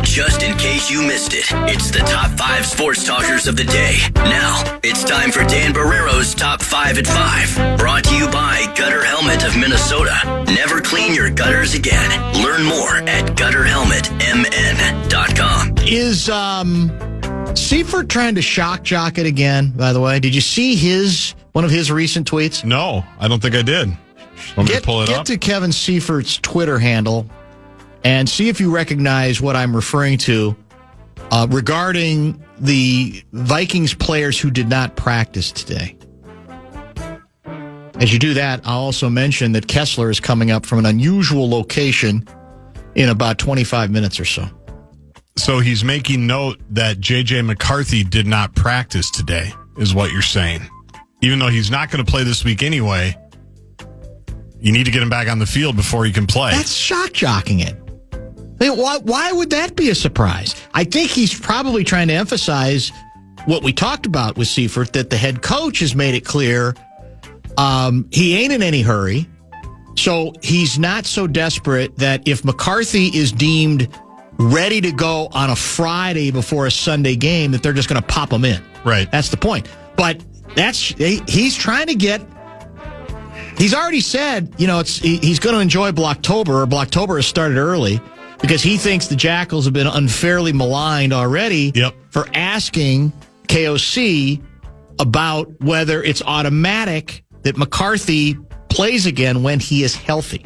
Just in case you missed it, it's the top 5 sports talkers of the day. Now, it's time for Dan Barrero's Top 5 at 5. Brought to you by Gutter Helmet of Minnesota. Never clean your gutters again. Learn more at gutterhelmetmn.com. Is Seifert trying to shock jock it again, by the way? Did you see one of his recent tweets? No, I don't think I did. Want me to pull it up? Get to Kevin Seifert's Twitter handle and see if you recognize what I'm referring to regarding the Vikings players who did not practice today. As you do that, I'll also mention that Kessler is coming up from an unusual location in about 25 minutes or so. So he's making note that J.J. McCarthy did not practice today, is what you're saying. Even though he's not going to play this week anyway, you need to get him back on the field before he can play. That's shock-jocking it. I mean, why would that be a surprise? I think he's probably trying to emphasize what we talked about with Seifert, that the head coach has made it clear he ain't in any hurry. So he's not so desperate that if McCarthy is deemed ready to go on a Friday before a Sunday game, that they're just going to pop him in. Right. That's the point. But he's trying to get... He's already said, he's going to enjoy Blocktober, or Blocktober has started early, because he thinks the Jackals have been unfairly maligned already for asking KOC about whether it's automatic that McCarthy plays again when he is healthy.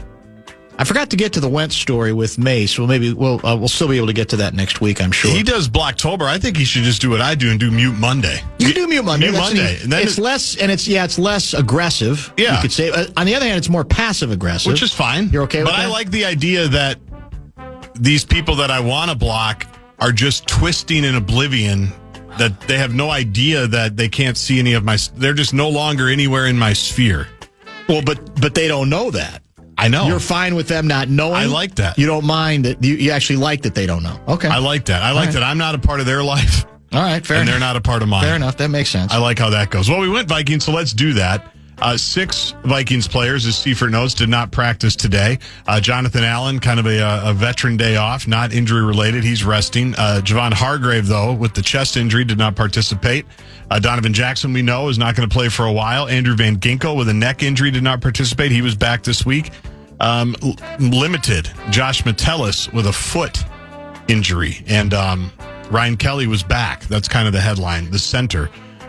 I forgot to get to the Wentz story with Mace, so maybe we'll still be able to get to that next week, I'm sure. He does Blocktober. I think he should just do what I do and do Mute Monday. You can do Mute Monday. And then it's less, and it's less aggressive. Yeah. You could say. On the other hand, it's more passive aggressive, which is fine. You're okay with that? But I like the idea that these people that I want to block are just twisting in oblivion, that they have no idea that they can't see any of my... They're just no longer anywhere in my sphere. Well, but they don't know that. I know. You're fine with them not knowing? I like that. You don't mind that you actually like that they don't know. Okay. I like that. I like that I'm not a part of their life. All right, fair enough. And they're not a part of mine. Fair enough. That makes sense. I like how that goes. Well, we went Vikings, so let's do that. 6 Vikings players, as Seifert knows, did not practice today. Jonathan Allen, kind of a veteran day off, not injury-related. He's resting. Javon Hargrave, though, with the chest injury, did not participate. Donovan Jackson, we know, is not going to play for a while. Andrew Van Ginkel, with a neck injury, did not participate. He was back this week. Limited. Josh Metellus with a foot injury. And Ryan Kelly was back. That's kind of the headline. The center,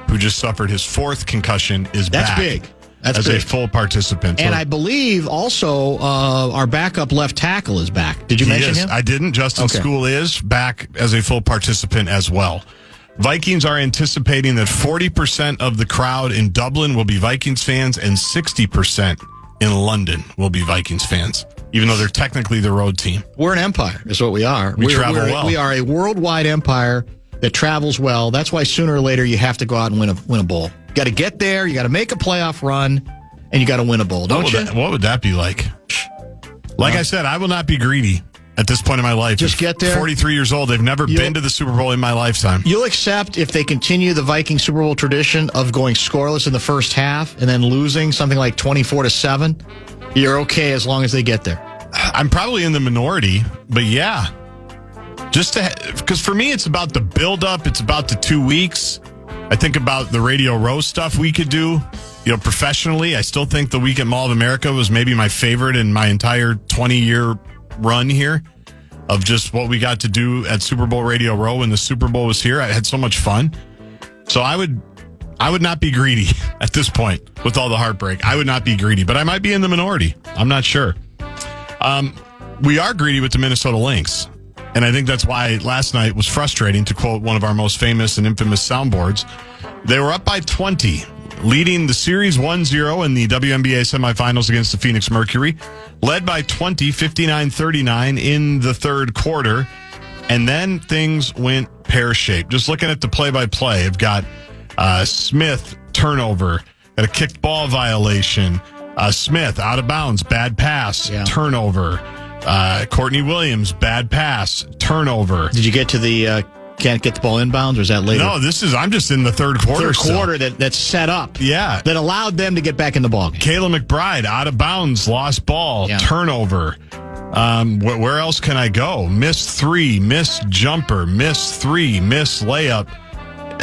who just suffered his 4th concussion, is back. That's big. That's a full participant. And I believe also our backup left tackle is back. Did you mention him? I didn't. Justin School is back as a full participant as well. Vikings are anticipating that 40% of the crowd in Dublin will be Vikings fans and 60% in London will be Vikings fans, even though they're technically the road team. We're an empire, is what we are. We travel well. We are a worldwide empire that travels well. That's why sooner or later you have to go out and win a bowl. You got to get there, you got to make a playoff run, and you got to win a bowl, don't you? What would that be like? Like I said, I will not be greedy at this point in my life. Just get there. 43 years old. They've never been to the Super Bowl in my lifetime. You'll accept if they continue the Viking Super Bowl tradition of going scoreless in the first half and then losing something like 24-7. You're okay as long as they get there. I'm probably in the minority, but yeah. Because for me, it's about the build-up. It's about the 2 weeks. I think about the Radio Row stuff we could do. Professionally, I still think the week at Mall of America was maybe my favorite in my entire 20-year run here of just what we got to do at Super Bowl Radio Row when the Super Bowl was here. I had so much fun. So I would not be greedy at this point with all the heartbreak. I would not be greedy, but I might be in the minority. I'm not sure. We are greedy with the Minnesota Lynx. And I think that's why last night was frustrating, to quote one of our most famous and infamous soundboards. They were up by 20, leading the series 1-0 in the WNBA semifinals against the Phoenix Mercury, led by 20, 59-39 in the third quarter. And then things went pear-shaped. Just looking at the play-by-play, I've got Smith, turnover, got a kicked ball violation. Smith, out of bounds, bad pass, turnover. Courtney Williams, bad pass, turnover. Did you get to the can't get the ball inbounds, or is that later? No, I'm just in the third quarter. Third quarter that's set up. Yeah. That allowed them to get back in the ball game. Kayla McBride, out of bounds, lost ball, turnover. Where else can I go? Missed 3, missed jumper, missed 3, missed layup.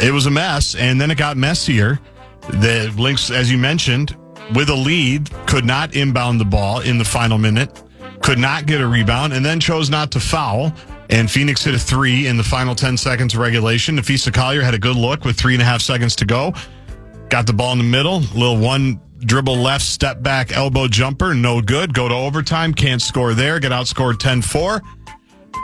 It was a mess, and then it got messier. The Lynx, as you mentioned, with a lead, could not inbound the ball in the final minute, could not get a rebound, and then chose not to foul. And Phoenix hit a 3 in the final 10 seconds of regulation. Nafisa Collier had a good look with 3.5 seconds to go. Got the ball in the middle, little one dribble left, step back, elbow jumper, no good. Go to overtime, can't score there, get outscored 10-4.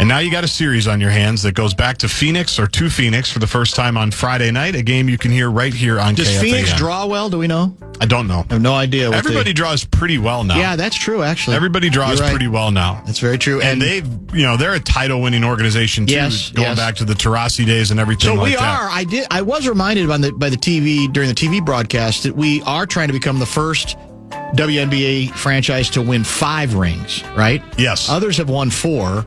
And now you got a series on your hands that goes back to Phoenix for the first time on Friday night, a game you can hear right here on KFAN. Does Phoenix draw well? Do we know? I don't know. I have no idea. Everybody draws pretty well now. Yeah, that's true, actually. Everybody draws pretty well now. That's very true. And they're a title-winning organization, too, going back to the Taurasi days and everything like that. So I was reminded by the TV, during the TV broadcast, that we are trying to become the first WNBA franchise to win 5 rings, right? Yes. Others have won 4.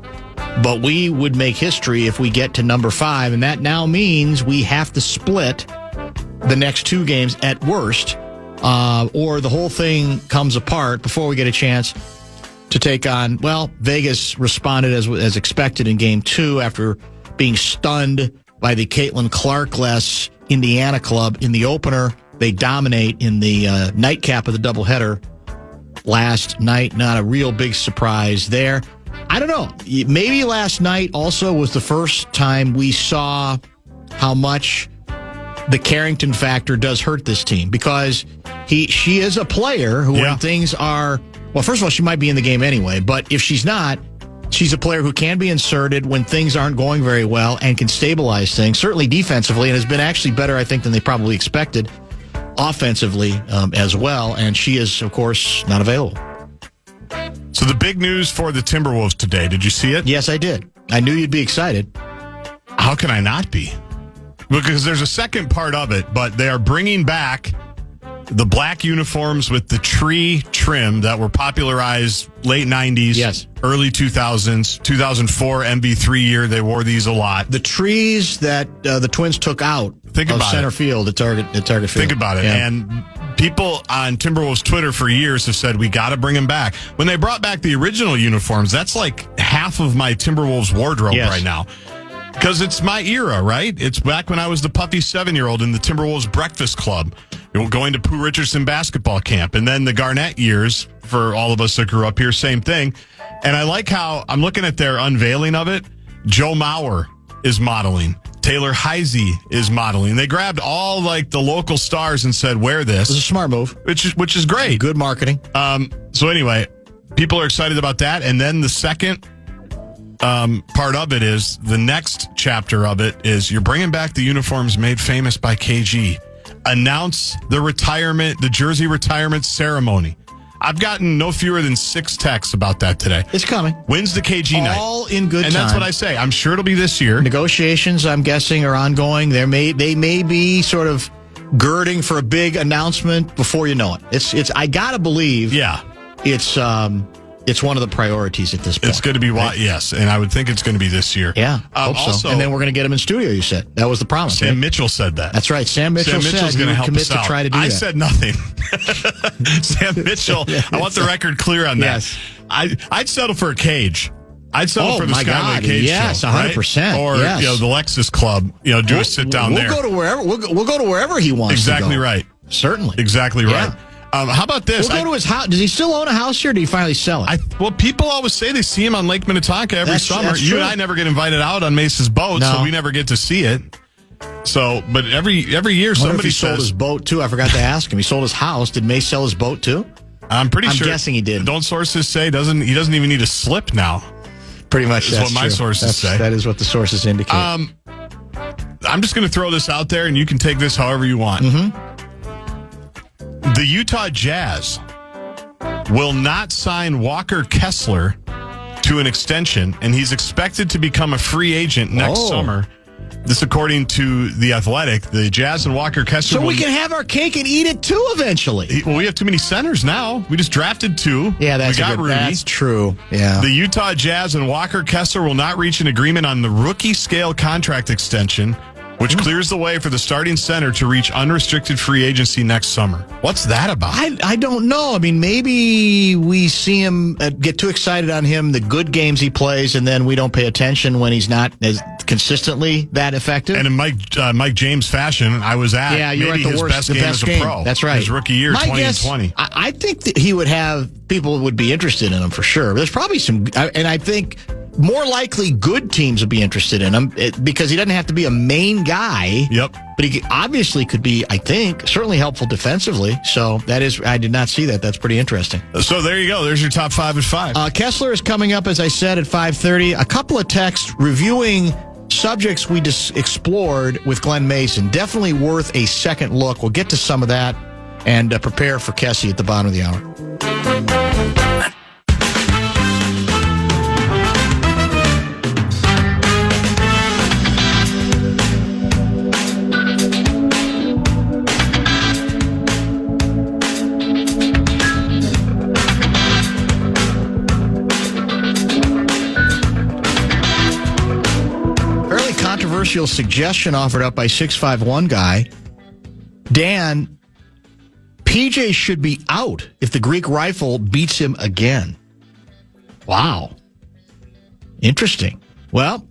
But we would make history if we get to number 5, and that now means we have to split the next 2 games at worst, or the whole thing comes apart before we get a chance to take on, Vegas responded as expected in Game 2 after being stunned by the Caitlin Clark-less Indiana club in the opener. They dominate in the nightcap of the doubleheader last night. Not a real big surprise there. I don't know. Maybe last night also was the first time we saw how much the Carrington factor does hurt this team, because she is a player who, when things are, first of all, she might be in the game anyway, but if she's not, she's a player who can be inserted when things aren't going very well and can stabilize things, certainly defensively, and has been actually better, I think, than they probably expected offensively as well. And she is, of course, not available. So the big news for the Timberwolves today, did you see it? Yes, I did. I knew you'd be excited. How can I not be? Because there's a second part of it, but they are bringing back the black uniforms with the tree trim that were popularized late 90s, early 2000s, 2004 MB3 year. They wore these a lot. The trees that the Twins took out of center field at Target Field. Think about it. Yeah. And people on Timberwolves Twitter for years have said, we got to bring them back. When they brought back the original uniforms, that's like half of my Timberwolves wardrobe right now. Because it's my era, right? It's back when I was the puppy 7-year-old in the Timberwolves Breakfast Club, going to Pooh Richardson basketball camp. And then the Garnett years, for all of us that grew up here, same thing. And I like how I'm looking at their unveiling of it. Joe Mauer is modeling. Taylor Heisey is modeling. They grabbed all the local stars and said, wear this. It was a smart move. Which is great. Good marketing. So anyway, people are excited about that. And then the second part of it is, the next chapter of it is, you're bringing back the uniforms made famous by KG. Announce the jersey retirement ceremony. I've gotten no fewer than 6 texts about that today. It's coming. When's the KG night? All in good time. And that's what I say. I'm sure it'll be this year. Negotiations, I'm guessing, are ongoing. They may be sort of girding for a big announcement before you know it. It's. I gotta believe. Yeah. It's one of the priorities at this point. It's going to be, yes, and I would think it's going to be this year. Yeah, hope so. And then we're going to get him in studio, you said. That was the promise. Sam Mitchell said that. That's right. Sam Mitchell's going to help commit us out. to try to do that. I said nothing. Sam Mitchell, I want the record clear on that. Yes. I'd settle for a cage. I'd settle for the Skyway Cage yes, show. 100%. Right? Or the Lexus Club, do a sit down there. We'll go to wherever he wants to go. Exactly right. Certainly. Exactly right. How about this? We'll go to his house. Does he still own a house here, or did he finally sell it? People always say they see him on Lake Minnetonka every summer. That's you true. and I never get invited out on Mace's boat, so we never get to see it. So, but every year somebody sold his boat too. I forgot to ask him. He sold his house. Did Mace sell his boat too? I'm guessing he did. Don't sources say he doesn't even need a slip now? Pretty much. That's what my sources say. That is what the sources indicate. I'm just going to throw this out there, and you can take this however you want. Mm-hmm. The Utah Jazz will not sign Walker Kessler to an extension, and he's expected to become a free agent next summer. This, according to The Athletic. The Jazz and Walker Kessler. So we can have our cake and eat it too eventually. Well, we have too many centers now. We just drafted 2. Yeah, that's true. Yeah. The Utah Jazz and Walker Kessler will not reach an agreement on the rookie scale contract extension which clears the way for the starting center to reach unrestricted free agency next summer. What's that about? I don't know. I mean, maybe we see him get too excited on him, the good games he plays, and then we don't pay attention when he's not as consistently that effective. And in Mike James fashion, I was at maybe his best game as a pro. That's right. His rookie year, 2020. I think that he would have people would be interested in him for sure. There's probably some, and I think more likely good teams would be interested in him because he doesn't have to be a main guy. Yep. But he obviously could be, I think, certainly helpful defensively. So that is, I did not see that. That's pretty interesting. So there you go. There's your top 5 at 5. Kessler is coming up, as I said, at 5:30. A couple of texts reviewing subjects we just explored with Glenn Mason. Definitely worth a second look. We'll get to some of that and prepare for Kessy at the bottom of the hour. Controversial suggestion offered up by 651 guy. Dan, PJ should be out if the Greek rifle beats him again. Wow. Interesting. Well,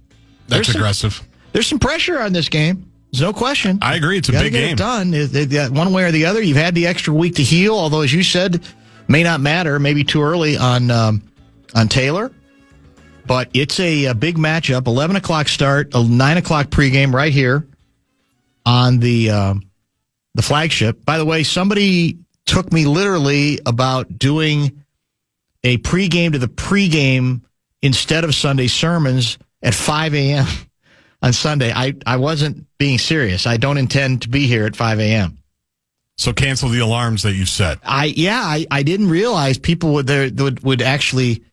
that's aggressive. There's some pressure on this game. There's no question. I agree. It's a big game. Done one way or the other. You've had the extra week to heal, although, as you said, may not matter. Maybe too early on Taylor. But it's a big matchup. 11 o'clock start, a 9 o'clock pregame right here on the flagship. By the way, somebody took me literally about doing a pregame to the pregame instead of Sunday sermons at 5 a.m. on Sunday. I wasn't being serious. I don't intend to be here at 5 a.m. So cancel the alarms that you set. I didn't realize people would actually...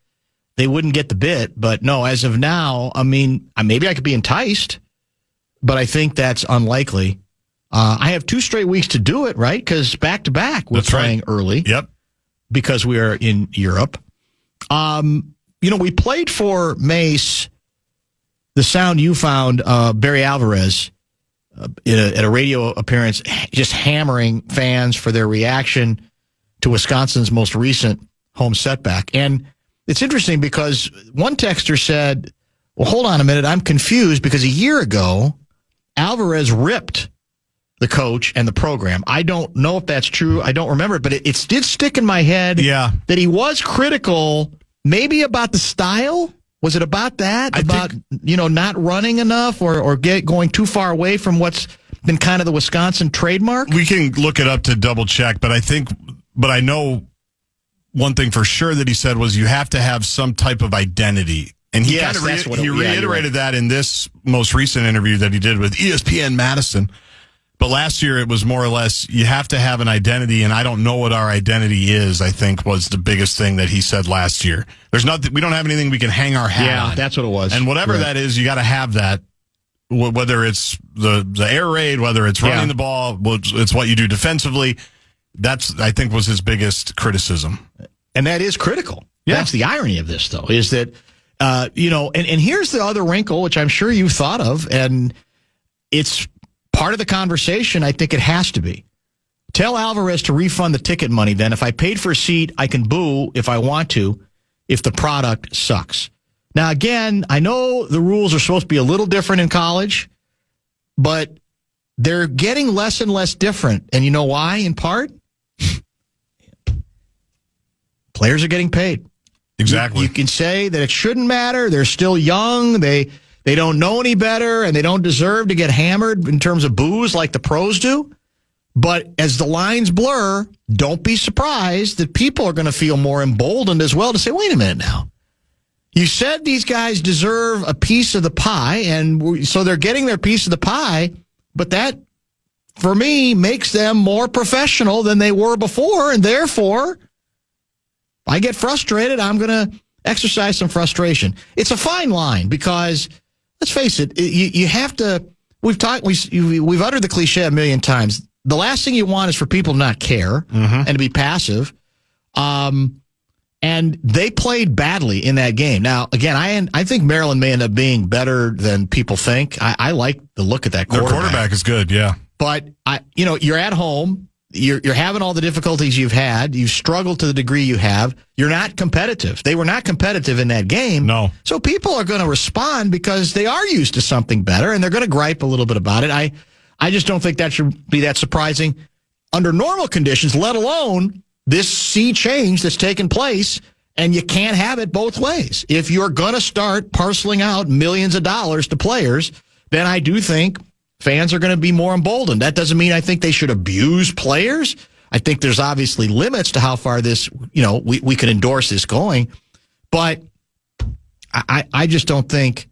They wouldn't get the bit, but no, as of now, I mean, maybe I could be enticed, but I think that's unlikely. I have 2 straight weeks to do it, right? Because back-to-back, we're playing early. Yep. Because we are in Europe. We played for Mace, the sound you found, Barry Alvarez, at a radio appearance, just hammering fans for their reaction to Wisconsin's most recent home setback. And it's interesting because one texter said, well, hold on a minute, I'm confused because a year ago, Alvarez ripped the coach and the program. I don't know if that's true. I don't remember it, but it did stick in my head that he was critical maybe about the style. Was it about that? Not running enough or going too far away from what's been kind of the Wisconsin trademark? We can look it up to double check, but I know one thing for sure that he said was you have to have some type of identity. And he reiterated that in this most recent interview that he did with ESPN Madison. But last year it was more or less you have to have an identity, and I don't know what our identity is, I think was the biggest thing that he said last year. We don't have anything we can hang our hat on. Yeah, that's what it was. And whatever that is, you got to have that, whether it's the air raid, whether it's running the ball, it's what you do defensively. That's, I think, was his biggest criticism. And that is critical. Yeah. That's the irony of this, though, is that, and here's the other wrinkle, which I'm sure you've thought of, and it's part of the conversation. I think it has to be. Tell Alvarez to refund the ticket money, then. If I paid for a seat, I can boo if I want to, if the product sucks. Now, again, I know the rules are supposed to be a little different in college, but they're getting less and less different. And you know why, in part? Players are getting paid. Exactly. You can say that it shouldn't matter. They're still young. They don't know any better, and they don't deserve to get hammered in terms of boos like the pros do. But as the lines blur, don't be surprised that people are going to feel more emboldened as well to say, wait a minute now. You said these guys deserve a piece of the pie, and so they're getting their piece of the pie, but that, for me, makes them more professional than they were before, and therefore, if I get frustrated, I'm going to exercise some frustration. It's a fine line because, let's face it, you have to, we've uttered the cliche a million times. The last thing you want is for people to not care and to be passive. And they played badly in that game. Now, again, I think Maryland may end up being better than people think. I like the look at that quarterback. Their quarterback is good, yeah. But, you're at home. You're having all the difficulties you've had. You've struggled to the degree you have. You're not competitive. They were not competitive in that game. No. So people are going to respond because they are used to something better, and they're going to gripe a little bit about it. I just don't think that should be that surprising under normal conditions, let alone this sea change that's taken place, and you can't have it both ways. If you're going to start parceling out millions of dollars to players, then I do think fans are going to be more emboldened. That doesn't mean I think they should abuse players. I think there's obviously limits to how far this, we can endorse this going. But I just don't think,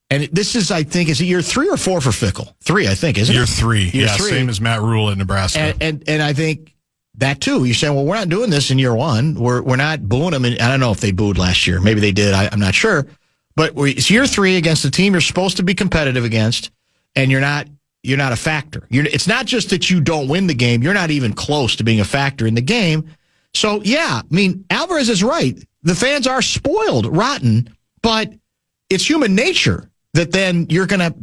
and this is, I think, is it year 3 or 4 for Fickell? 3, I think, isn't it? Year 3. Year 3. Same as Matt Rule at Nebraska. And I think that too. You're saying, well, we're not doing this in year 1. We're not booing them. And I don't know if they booed last year. Maybe they did. I'm not sure. But it's year 3 against the team you're supposed to be competitive against, and you're not a factor. It's not just that you don't win the game. You're not even close to being a factor in the game. So, yeah, Alvarez is right. The fans are spoiled, rotten, but it's human nature that then you're going to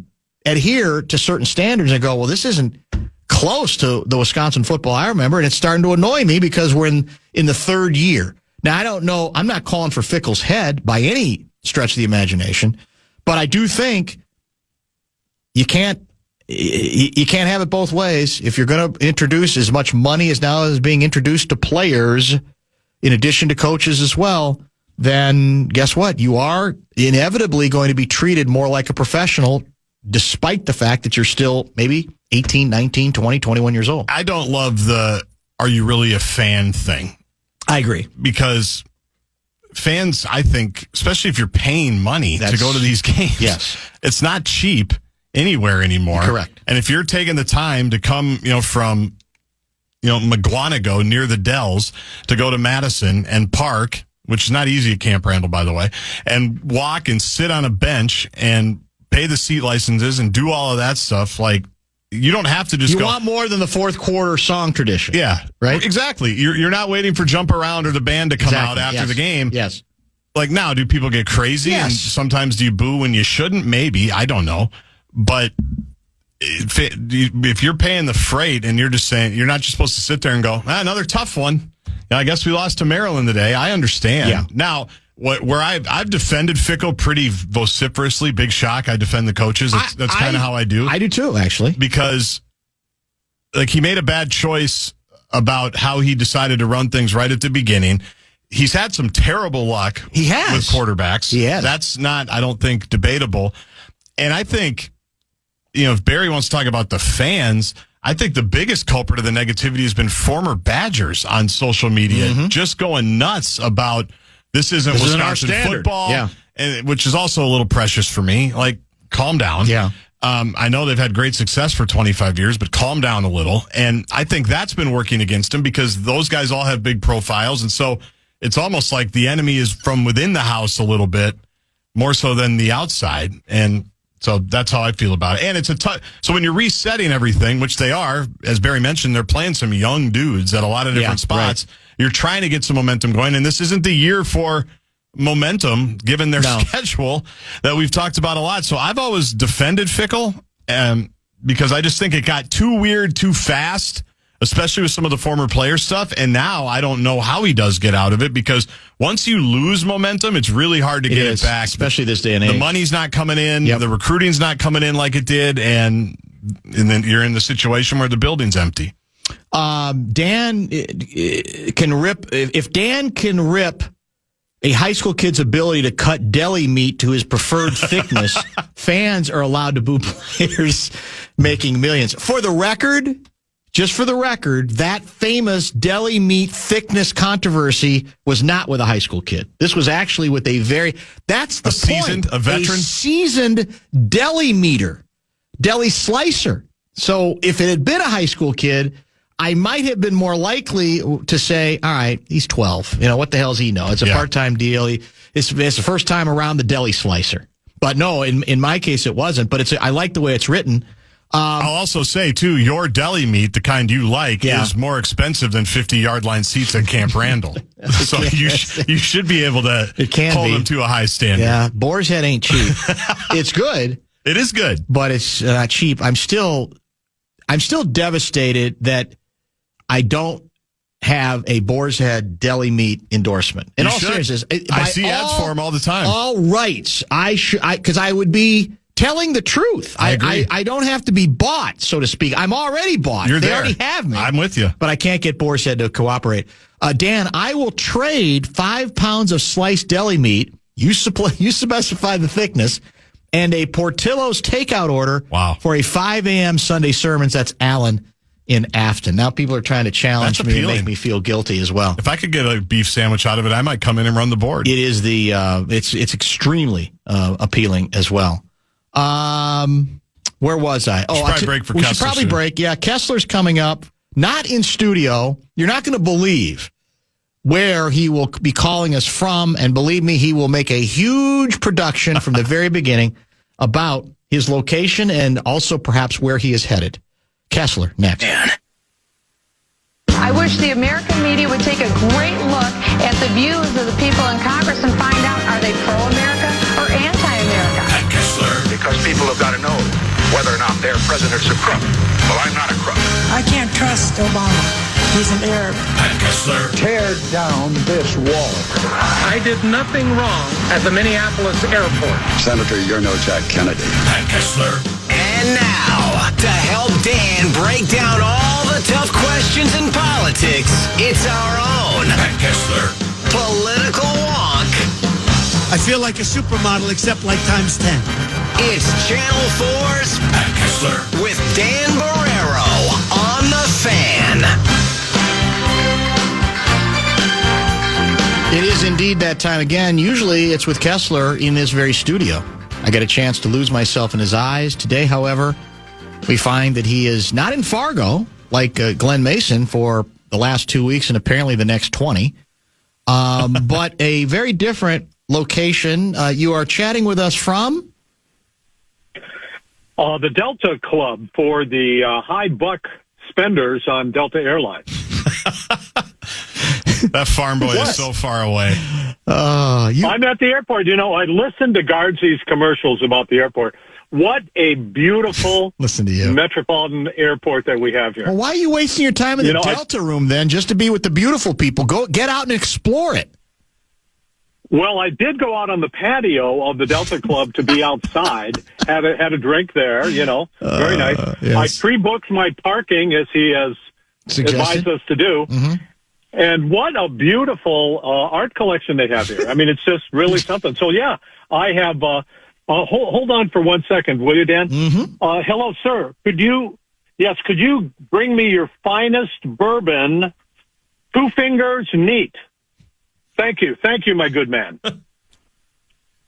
adhere to certain standards and go, well, this isn't close to the Wisconsin football I remember, and it's starting to annoy me because we're in the 3rd year. Now, I don't know. I'm not calling for Fickell's head by any stretch of the imagination, but I do think you can't have it both ways. If you're going to introduce as much money as now is being introduced to players, in addition to coaches as well, then guess what? You are inevitably going to be treated more like a professional, despite the fact that you're still maybe 18, 19, 20, 21 years old. I don't love the "are you really a fan" thing. I agree. Because fans, I think, especially if you're paying money to go to these games, yes, it's not cheap anywhere anymore. Correct. And if you're taking the time to come, from McGuanago near the Dells to go to Madison and park, which is not easy at Camp Randall, by the way, and walk and sit on a bench and pay the seat licenses and do all of that stuff, like, you don't have to just You want more than the fourth quarter song tradition. Yeah. Right? Exactly. You're not waiting for Jump Around or the band to come out after the game. Yes. Like, now, do people get crazy? Yes. And sometimes do you boo when you shouldn't? Maybe. I don't know. But if you're paying the freight and you're just saying, you're not just supposed to sit there and go, another tough one. I guess we lost to Maryland today. I understand. Yeah. Now, where I've defended Fickell pretty vociferously, big shock. I defend the coaches. That's kind of how I do. I do too, actually. Because, like, he made a bad choice about how he decided to run things right at the beginning. He's had some terrible luck with quarterbacks. He has. That's not, I don't think, debatable. And I think, if Barry wants to talk about the fans, I think the biggest culprit of the negativity has been former Badgers on social media, just going nuts about this isn't Wisconsin football, and which is also a little precious for me. Like, calm down. Yeah. I know they've had great success for 25 years, but calm down a little. And I think that's been working against them because those guys all have big profiles. And so it's almost like the enemy is from within the house a little bit more so than the outside. And so that's how I feel about it. And it's so when you're resetting everything, which they are, as Barry mentioned, they're playing some young dudes at a lot of different spots. Right. You're trying to get some momentum going. And this isn't the year for momentum, given their schedule that we've talked about a lot. So I've always defended Fickell because I just think it got too weird too fast, especially with some of the former player stuff. And now I don't know how he does get out of it, because once you lose momentum, it's really hard to get it back. Especially this day and age. The money's not coming in. The recruiting's not coming in like it did. And then you're in the situation where the building's empty. Dan can rip. If Dan can rip a high school kid's ability to cut deli meat to his preferred thickness, fans are allowed to boo players making millions. For the record, just for the record, that famous deli meat thickness controversy was not with a high school kid. This was actually with that's the point. A veteran? A seasoned deli meter, deli slicer. So if it had been a high school kid, I might have been more likely to say, all right, he's 12. What the hell does he know? It's a part-time deal. It's the first time around the deli slicer. But no, in my case, it wasn't. But I like the way it's written. I'll also say, too, your deli meat, the kind you like, is more expensive than 50-yard line seats at Camp Randall. So you should be able to hold them to a high standard. Yeah, Boar's Head ain't cheap. It's good. It is good. But it's not cheap. I'm still devastated that I don't have a Boar's Head deli meat endorsement. In all seriousness, I see ads for them all the time. All rights, because I would be telling the truth. I agree. I don't have to be bought, so to speak. I'm already bought. You're they there. already have me. I'm with you. But I can't get Boar's Head to cooperate. Dan, I will trade 5 pounds of sliced deli meat. You specify the thickness. And a Portillo's takeout order for a 5 a.m. Sunday sermons. That's Alan in Afton. Now people are trying to challenge me and make me feel guilty as well. If I could get a beef sandwich out of it, I might come in and run the board. It is it's extremely appealing as well. Where was I? We should probably break. Yeah, Kessler's coming up. Not in studio. You're not going to believe where he will be calling us from, and believe me, he will make a huge production from the very beginning about his location and also perhaps where he is headed. Kessler, next. I wish the American media would take a great look at the views of the people in Congress and find out, are they pro-America or anti-America? Pat Kessler. Because people have got to know whether or not their president's a crook. Well, I'm not a crook. I can't trust Obama. He's an Arab. Pat Kessler. Tear down this wall. I did nothing wrong at the Minneapolis airport. Senator, you're no Jack Kennedy. Pat Kessler. And now, to help Dan break down all the tough questions in politics, it's our own Pat Kessler. Political Wonk. I feel like a supermodel, except like times 10. It's Channel 4's Pat Kessler with Dan Barrero on the Fan. It is indeed that time again. Usually it's with Kessler in this very studio. I get a chance to lose myself in his eyes. Today, however, we find that he is not in Fargo, like Glenn Mason, for the last 2 weeks and apparently the next 20, but a very different location. You are chatting with us from? The Delta Club for the high buck spenders on Delta Airlines. That farm boy is so far away. I'm at the airport. You know, I listened to Gaardsy's commercials about the airport. What a beautiful metropolitan airport that we have here. Well, why are you wasting your time in the Delta room then, just to be with the beautiful people? Go get out and explore it. Well, I did go out on the patio of the Delta Club to be outside, had a drink there, very nice. Yes. I pre-booked my parking, as he has advised us to do. Mm-hmm. And what a beautiful art collection they have here. I mean, it's just really something. So, yeah, I have hold on for 1 second, will you, Dan? Mm-hmm. Hello, sir. Could you bring me your finest bourbon, 2 fingers neat? Thank you, my good man.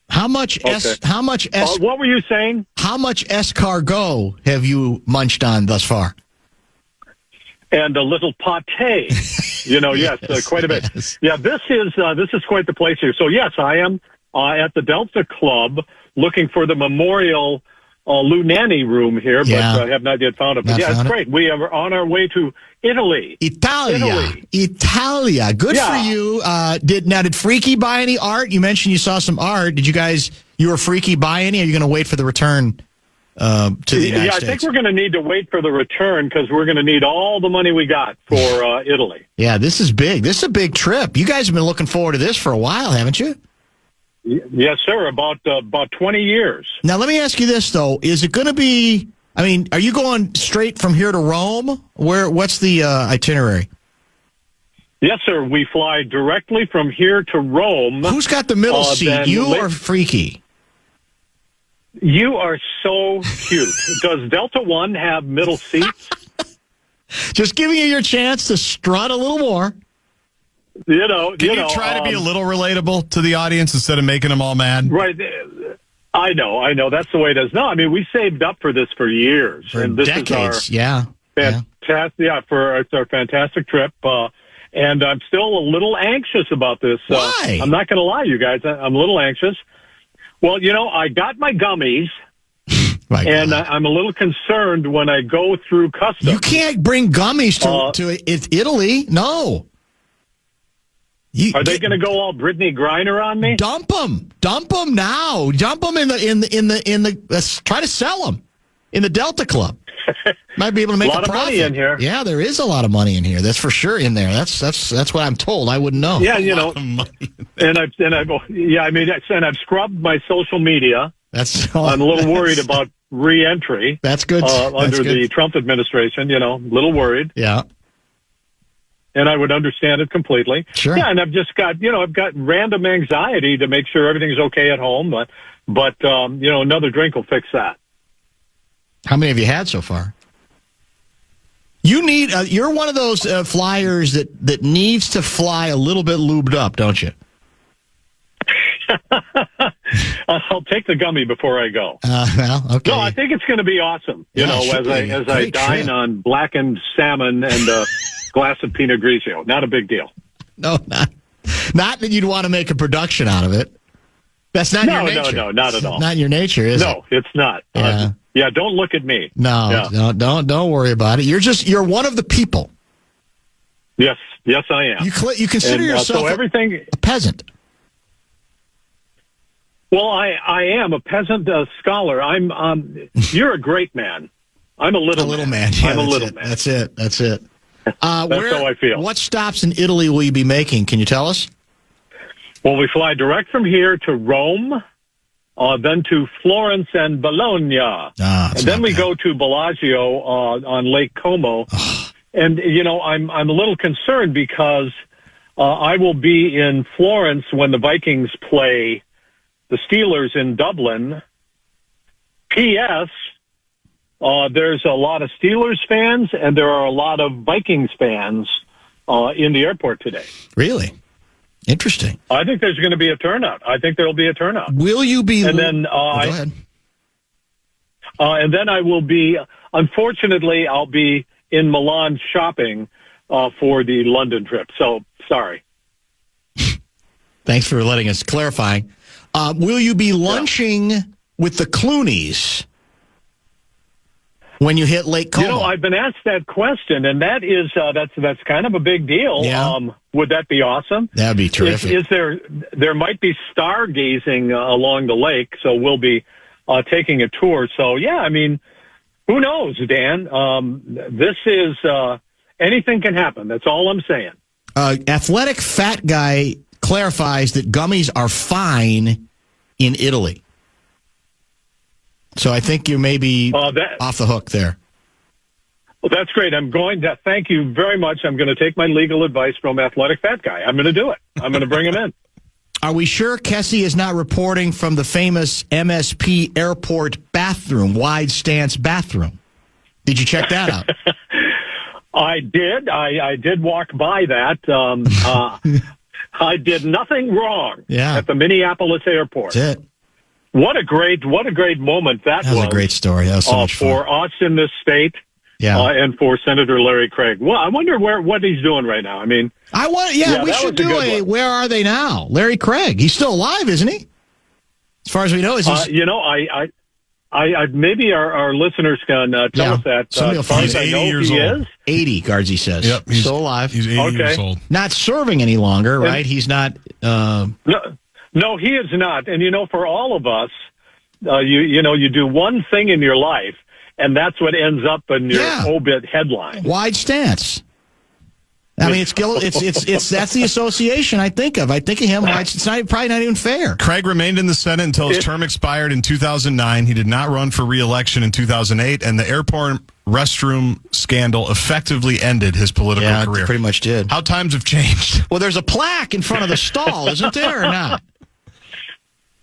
How much what were you saying? How much escargot have you munched on thus far? And a little pate, quite a bit. Yes. Yeah, this is quite the place here. So yes, I am at the Delta Club looking for the memorial Lou Nanny room here, but I have not yet found it. But it's great. We are on our way to Italy. Italia. Good for you. Did Freaky buy any art? You mentioned you saw some art. Did you or Freaky buy any? Or are you going to wait for the return to the United States? I think we're going to need to wait for the return because we're going to need all the money we got for Italy. Yeah, this is big. This is a big trip. You guys have been looking forward to this for a while, haven't you? Yes, sir. About 20 years. Now, let me ask you this, though. Is it going to be, are you going straight from here to Rome? What's the itinerary? Yes, sir. We fly directly from here to Rome. Who's got the middle seat, you or Freaky? You are so cute. Does Delta One have middle seats? Just giving you your chance to strut a little more. Can you try to be a little relatable to the audience instead of making them all mad? Right. I know. That's the way it is. No, we saved up for this for years. And this decades, is our fantastic, it's our fantastic trip. And I'm still a little anxious about this. Why? I'm not going to lie, you guys. I'm a little anxious. Well, I got my gummies, And I'm a little concerned when I go through customs. You can't bring gummies to Italy. No. Are they going to go all Brittany Griner on me? Dump them now. Dump them in the. Try to sell them in the Delta Club. Might be able to make a lot of profit. money in here. Yeah, there is a lot of money in here. That's for sure in there. That's what I'm told. I wouldn't know. Yeah, and I've scrubbed my social media. I'm a little worried about re-entry. That's good. Under the Trump administration, a little worried. Yeah. And I would understand it completely. Sure. Yeah, and I've just got, I've got random anxiety to make sure everything's okay at home. But another drink will fix that. How many have you had so far? You need. You're one of those flyers that needs to fly a little bit lubed up, don't you? I'll take the gummy before I go. Well, okay. No, I think it's going to be awesome. As I dine on blackened salmon and a glass of Pinot Grigio. Not a big deal. No, not that you'd want to make a production out of it. That's not your nature. No, not at all. Not in your nature, is it? No, it's not. Yeah. Don't look at me. No, don't worry about it. You're one of the people. Yes, I am. You consider yourself a peasant. Well, I am a peasant scholar. You're a great man. I'm a little man. Yeah, I'm a little man. That's it. That's how I feel. What stops in Italy will you be making? Can you tell us? Well, we fly direct from here to Rome, then to Florence and Bologna. And then we go to Bellagio on Lake Como. And, I'm a little concerned because I will be in Florence when the Vikings play the Steelers in Dublin. P.S. There's a lot of Steelers fans and there are a lot of Vikings fans in the airport today. Really? Interesting. I think there's going to be a turnout. I think there will be a turnout. Will you be? And then go ahead. And then I will be. Unfortunately, I'll be in Milan shopping for the London trip. So sorry. Thanks for letting us clarify. Will you be lunching with the Clooneys when you hit Lake Como? I've been asked that question, and that is that's kind of a big deal. Yeah. Would that be awesome? That'd be terrific. There might be stargazing along the lake, so we'll be taking a tour. So yeah, who knows, Dan? This is anything can happen. That's all I'm saying. Athletic fat guy clarifies that gummies are fine in Italy. So I think you may be off the hook there. Well, that's great. I'm going to thank you very much. I'm going to take my legal advice from Athletic Fat Guy. I'm going to do it. I'm going to bring him in. Are we sure Kessy is not reporting from the famous MSP airport bathroom, wide stance bathroom? Did you check that out? I did. I did walk by that. I did nothing wrong at the Minneapolis airport. That's it. What a great moment that was. That was a great story. That was so much fun. For us in this state. Yeah. And for Senator Larry Craig. Well, I wonder what he's doing right now. We should do a Where Are They Now? Larry Craig. He's still alive, isn't he? As far as we know, is he? I maybe our listeners can tell us that. Somebody will find he's 80 years old. 80, Gaardsy says. Yep, he's still alive. He's 80 years old. Not serving any longer, right? He's not. No, he is not. And for all of us, you do one thing in your life, and that's what ends up in your obit headline. Wide stance. It's that's the association I think of. I think of him. It's probably not even fair. Craig remained in the Senate until his term expired in 2009. He did not run for re-election in 2008, and the airport restroom scandal effectively ended his political career. It pretty much did. How times have changed. Well, there's a plaque in front of the stall, isn't there, or not?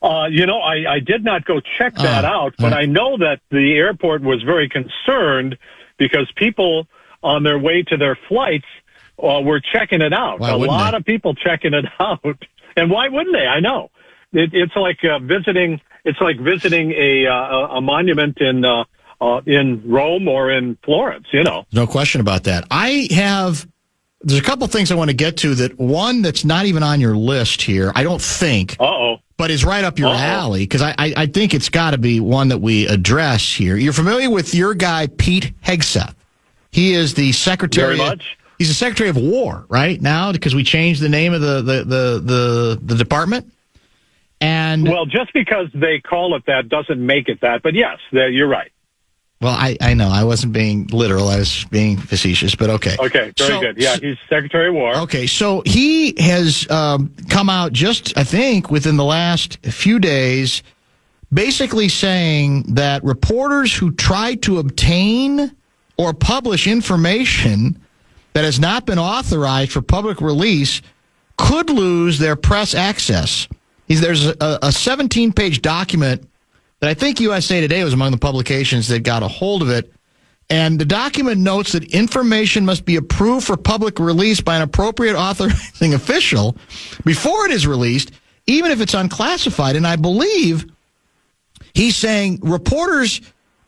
I did not go check that out, but I know that the airport was very concerned because people on their way to their flights were checking it out. A lot of people checking it out, and why wouldn't they? I know it's like visiting. It's like visiting a monument in Rome or in Florence. No question about that. There's a couple things I want to get to. One that's not even on your list here. I don't think. but is right up your alley, because I think it's got to be one that we address here. You're familiar with your guy, Pete Hegseth. He is the secretary. Very much. He's the Secretary of War right now because we changed the name of the department. And well, just because they call it that doesn't make it that. But yes, you're right. Well, I know. I wasn't being literal. I was being facetious, but okay. Okay, very good. Yeah, he's Secretary of War. Okay, so he has come out just, I think, within the last few days, basically saying that reporters who try to obtain or publish information that has not been authorized for public release could lose their press access. There's a 17-page document that I think USA Today was among the publications that got a hold of it. And the document notes that information must be approved for public release by an appropriate authorizing official before it is released, even if it's unclassified. And I believe he's saying reporters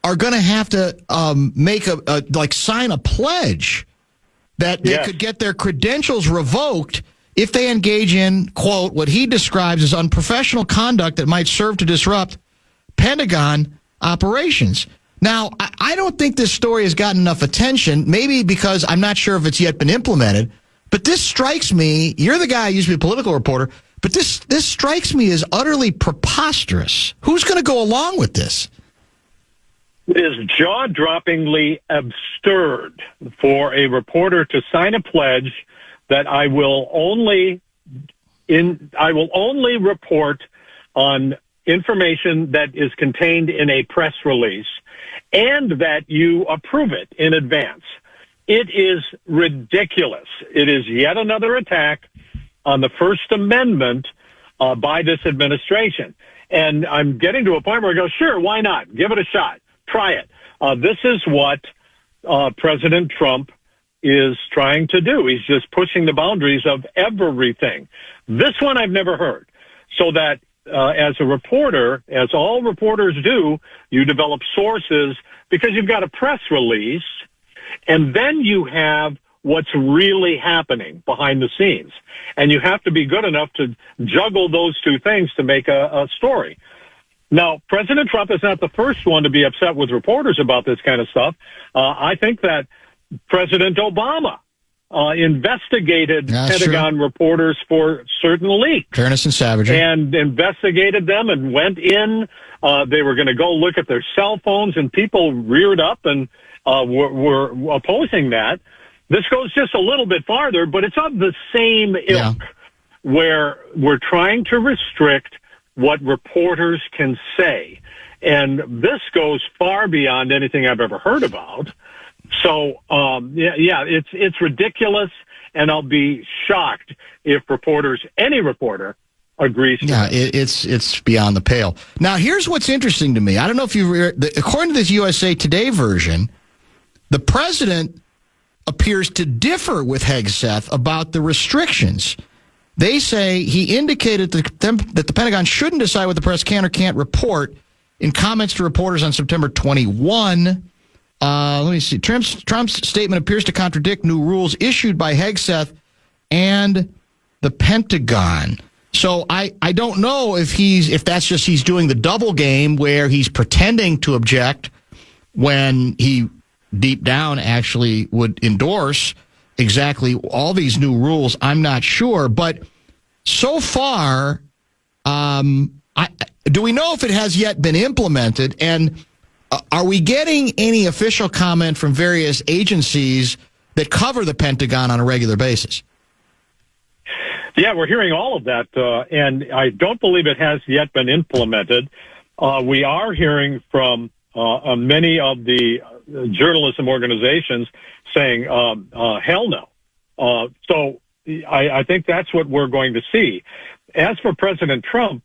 are going to have to sign a pledge that they could get their credentials revoked if they engage in, quote, what he describes as unprofessional conduct that might serve to disrupt Pentagon operations. Now, I don't think this story has gotten enough attention, maybe because I'm not sure if it's yet been implemented, but this strikes me, you're the guy who used to be a political reporter, but this strikes me as utterly preposterous. Who's going to go along with this? It is jaw-droppingly absurd for a reporter to sign a pledge that I will only report on information that is contained in a press release and that you approve it in advance. It is ridiculous. It is yet another attack on the First Amendment by this administration. And I'm getting to a point where I go, sure, why not? Give it a shot. Try it. This is what President Trump is trying to do. He's just pushing the boundaries of everything. This one I've never heard. So that as a reporter, as all reporters do, you develop sources because you've got a press release, and then you have what's really happening behind the scenes. And you have to be good enough to juggle those two things to make a story. Now, President Trump is not the first one to be upset with reporters about this kind of stuff. I think that President Obama investigated Pentagon reporters for certain leaks. Fairness and savagery. And investigated them and went in. They were going to go look at their cell phones, and people reared up and were opposing that. This goes just a little bit farther, but it's of the same ilk, where we're trying to restrict what reporters can say. And this goes far beyond anything I've ever heard about. So, it's ridiculous, and I'll be shocked if any reporter agrees to it. It's beyond the pale. Now, here's what's interesting to me. I don't know if according to this USA Today version, the president appears to differ with Hegseth about the restrictions. They say he indicated that the Pentagon shouldn't decide what the press can or can't report in comments to reporters on September 21. Let me see. Trump's statement appears to contradict new rules issued by Hegseth and the Pentagon. So I don't know if that's just he's doing the double game where he's pretending to object when he deep down actually would endorse exactly all these new rules. I'm not sure, but so far, do we know if it has yet been implemented? And are we getting any official comment from various agencies that cover the Pentagon on a regular basis? Yeah, we're hearing all of that, and I don't believe it has yet been implemented. We are hearing from many of the journalism organizations saying, hell no. So I think that's what we're going to see. As for President Trump,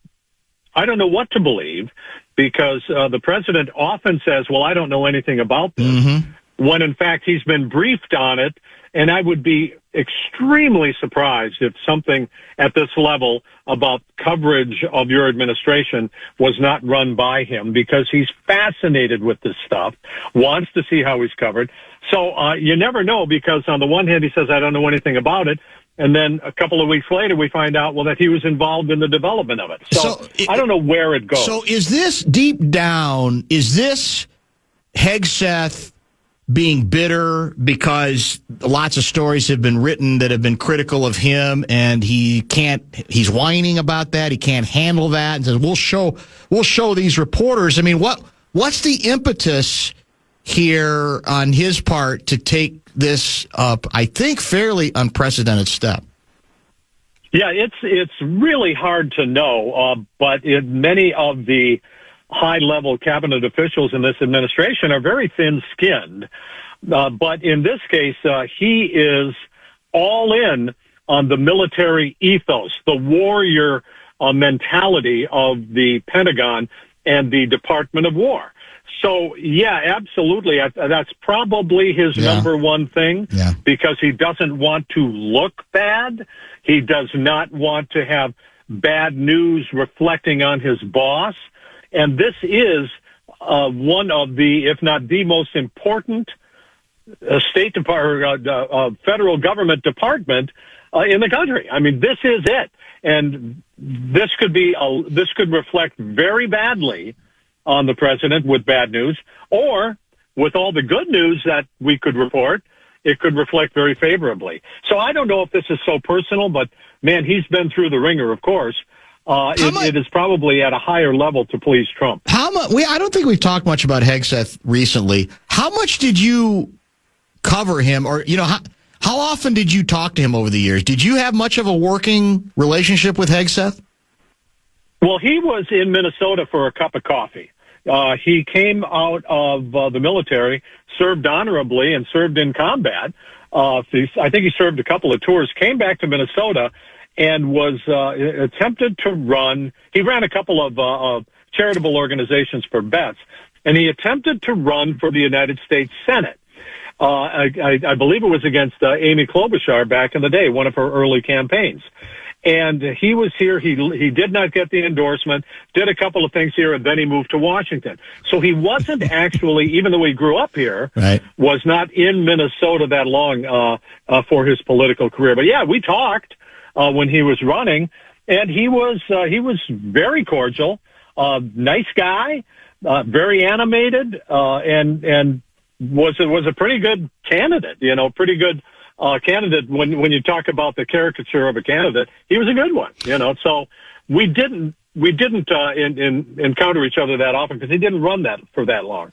I don't know what to believe, because the president often says, well, I don't know anything about this, when in fact he's been briefed on it. And I would be extremely surprised if something at this level about coverage of your administration was not run by him, because he's fascinated with this stuff, wants to see how he's covered. So you never know, because on the one hand he says, I don't know anything about it. And then a couple of weeks later, we find out, well, that he was involved in the development of it. So I don't know where it goes. So is this deep down, is this Hegseth being bitter because lots of stories have been written that have been critical of him, and he's whining about that, he can't handle that, and says, we'll show these reporters. I mean, what's the impetus here on his part to take this up, I think, fairly unprecedented step? Yeah, it's really hard to know, but many of the high-level cabinet officials in this administration are very thin-skinned. But in this case, he is all in on the military ethos, the warrior mentality of the Pentagon and the Department of War. So, yeah, absolutely. That's probably his number one thing, because he doesn't want to look bad. He does not want to have bad news reflecting on his boss. And this is one of the, if not the most important State Department, federal government department in the country. I mean, this is it. And this could reflect very badly on the president with bad news, or with all the good news that we could report, it could reflect very favorably. So I don't know if this is so personal, but man, he's been through the ringer, of course. It is probably at a higher level to please Trump. How much? I don't think we've talked much about Hegseth recently. How much did you cover him, or how often did you talk to him over the years? Did you have much of a working relationship with Hegseth? Well, he was in Minnesota for a cup of coffee. He came out of the military, served honorably, and served in combat. I think he served a couple of tours, came back to Minnesota, and was attempted to run. He ran a couple of charitable organizations for vets, and he attempted to run for the United States Senate. I believe it was against Amy Klobuchar back in the day, one of her early campaigns. And he was here. He did not get the endorsement, did a couple of things here, and then he moved to Washington. So he wasn't actually, even though he grew up here, was not in Minnesota that long for his political career. But yeah, we talked when he was running, and he was very cordial, nice guy, very animated, and was a pretty good candidate. Pretty good candidate. When you talk about the caricature of a candidate, he was a good one. So we didn't encounter each other that often because he didn't run that for that long.